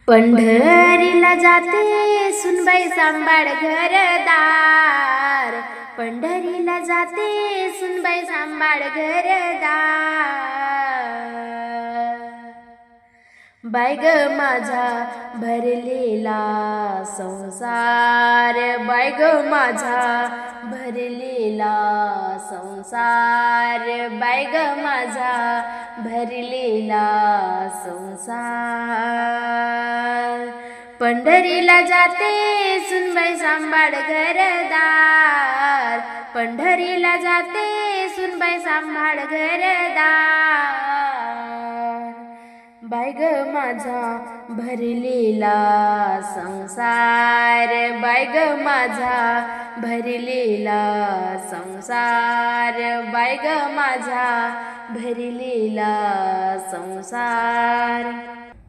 पंढरीला जाते सुनबाई सांभाळ घरदार, पंढरीला जाते सुनबाई सांभाळ घरदार। बाय ग माझा भरलेला संसार, बाय ग माझा भरलेला संसार, बाय ग माझा भरलेला संसार। पंढरीला जाते सुनबाई सांभाळ घरदार, पंढरीला जाते सुनबाई सांभाळ घरदार। बाय ग माझा भरलेला संसार, बाय ग माझा भरलेला संसार, बाय ग माझा भरलेला संसार।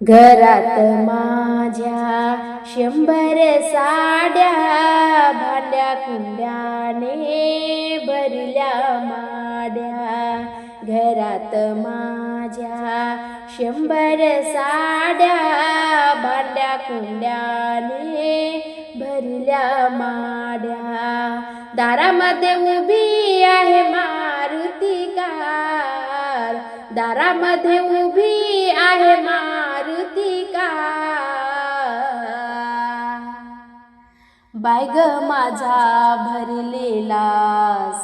घरात माझ्या 100 साड्या, भांड्या कुंड्याने भरल्या माड्या। घरात माझ्या 100 साड्या, भांड्या कुंड्याने भरल्या माड्या। दारामध्ये उभी आहे मारुती कार, दारामध्ये उभी आहे मारुती कार। बाय ग माझा भरलेला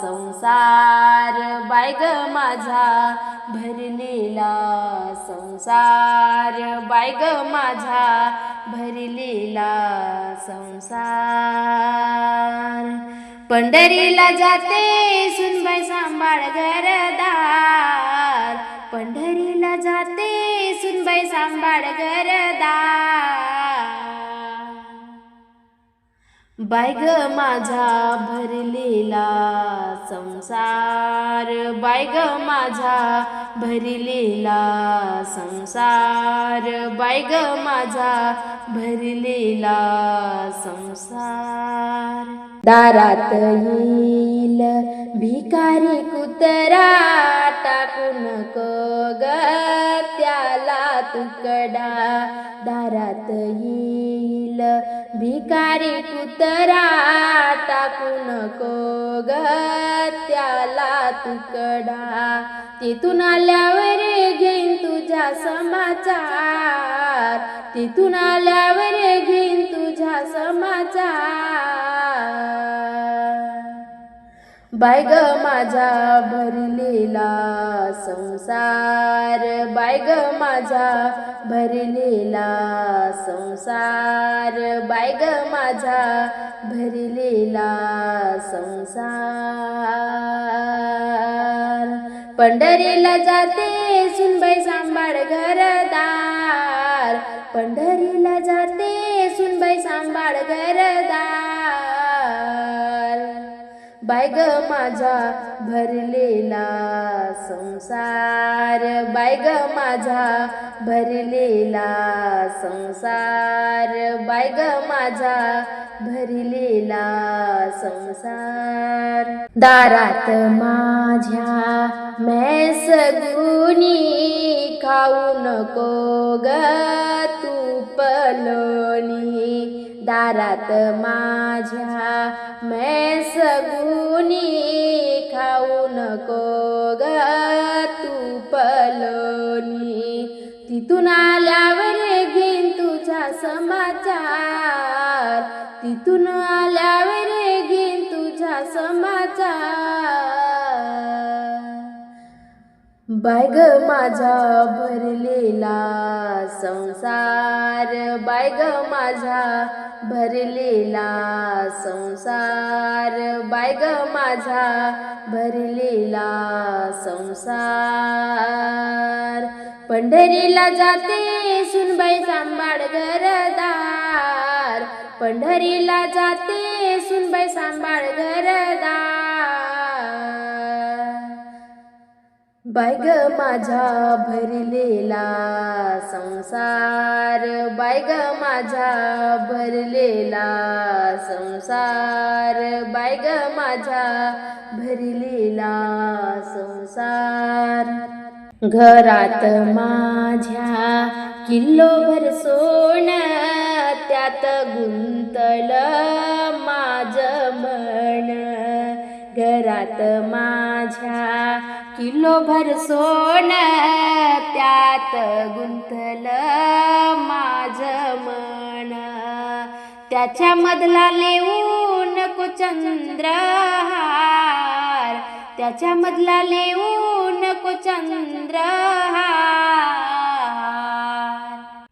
संसार, बाय ग माझा भरलेला संसार, बाय ग माझा भरलेला संसार। पंढरीला जाते सुनबाई सांभाळ घरदार, पंढरीला जाते सुनबाई सांभाळ घरदार। बाय ग माझा भरलेला संसार, बाय ग माझा भरलेला संसार, बाय ग माझा भरलेला संसार। दारात येईल भिकारी कुत्रा, टाकू नको ग त्याला तुकडा। दारात येईल भिकारी कुत्रा, टाकू नको ग त्याला तुकडा। तिथून आल्यावर घेईन तुझा समाचार, तिथून आल्यावर घेईन तुझा समाचार। बाय ग माझा भरलेला संसार, बाय ग माझा भरलेला संसार, बाय ग माझा भरलेला संसार। पंढरीला जाते सुनबाई सांभाळ घरदार, पंढरीला जाते सुनबाई सांभाळ घरदार। बाय ग माझा भरलेला संसार, बाय ग माझा भरलेला संसार, बाय ग माझा भरलेला संसार। दारात माझ्या म्हैस गुणी, खाऊ नको ग तूप लोणी। दारात माझ्या म्हैस गुणी, खाऊ नको ग तूप लोणी। तिथून आल्यावर घेईन तुझा समाचार, तिथून आल्यावर घेईन तुझा समाचार। बाय ग माझा भरलेला संसार, बाय ग माझा भरलेला संसार, बाय ग माझा भरलेला संसार। पंढरीला जाते सुनबाई सांभाळ घरदार, पंढरीला जाते सुनबाई सांभाळ घरदार। बाय ग माझा भरलेला संसार, बाय ग माझा भरलेला संसार, बाय ग माझा भरलेला संसार। घरात माझ्या किल्लोभर सोनं त्यात गुंतलं माझं मन, घरात माझ्या किल्लोभर सोनं त्यात गुंतलं माझं मन, त्याच्यामधला लिहू नको चंद्रहार, त्याच्यामधला लिहू नको चंद्रहार.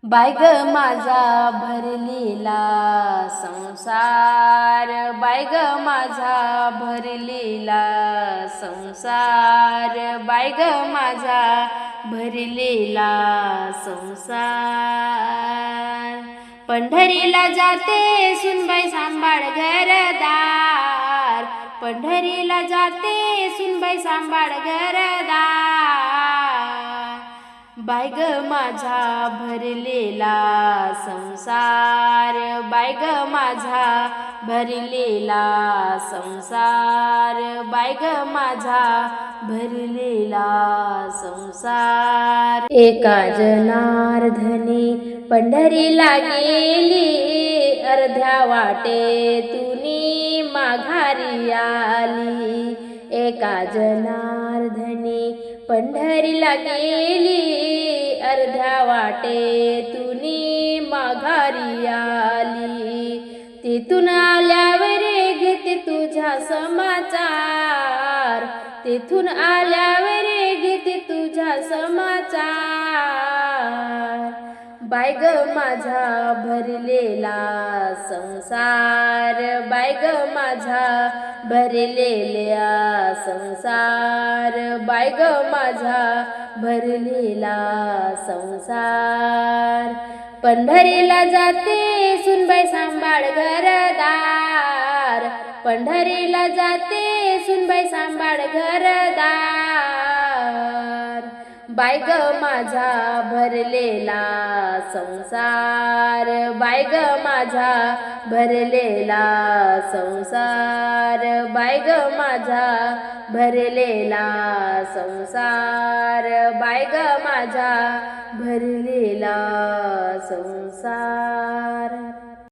बाय ग माझा भरलेला संसार, बाय ग माझा भरलेला संसार, बाय ग माझा भरलेला संसार. पंढरीला जाते सुनबाई सांभाळ घरदार, पंढरीला जाते सुनबाई सांभाळ घरदार. बाय ग माझा भरलेला संसार, बाय ग माझा भरलेला संसार, बाय ग माझा भरलेला संसार. एका जनार्दनी पंढरीला गेली, अर्ध्या वाटेतुनी माघारी आली. एका जनार्दनी पंढरीला गेली, अर्ध्या वाटेतुनी माघारी आली. तिथून आल्यावर घेते तुझा समाचार, तिथून आल्यावर घेते तुझा समाचार. बाय ग माझा भरलेला संसार, बाय ग माझा भरलेला संसार, बाय ग माझा भरलेला संसार. पंढरीला जाते सुनबाई सांभाळ घरदार, पंढरीला जाते सुनबाई सांभाळ घरदार. बाय ग माझा भरलेला संसार, बाय ग माझा भरलेला संसार, बाय ग माझा भरलेला संसार, बाय ग माझा भरलेला संसार.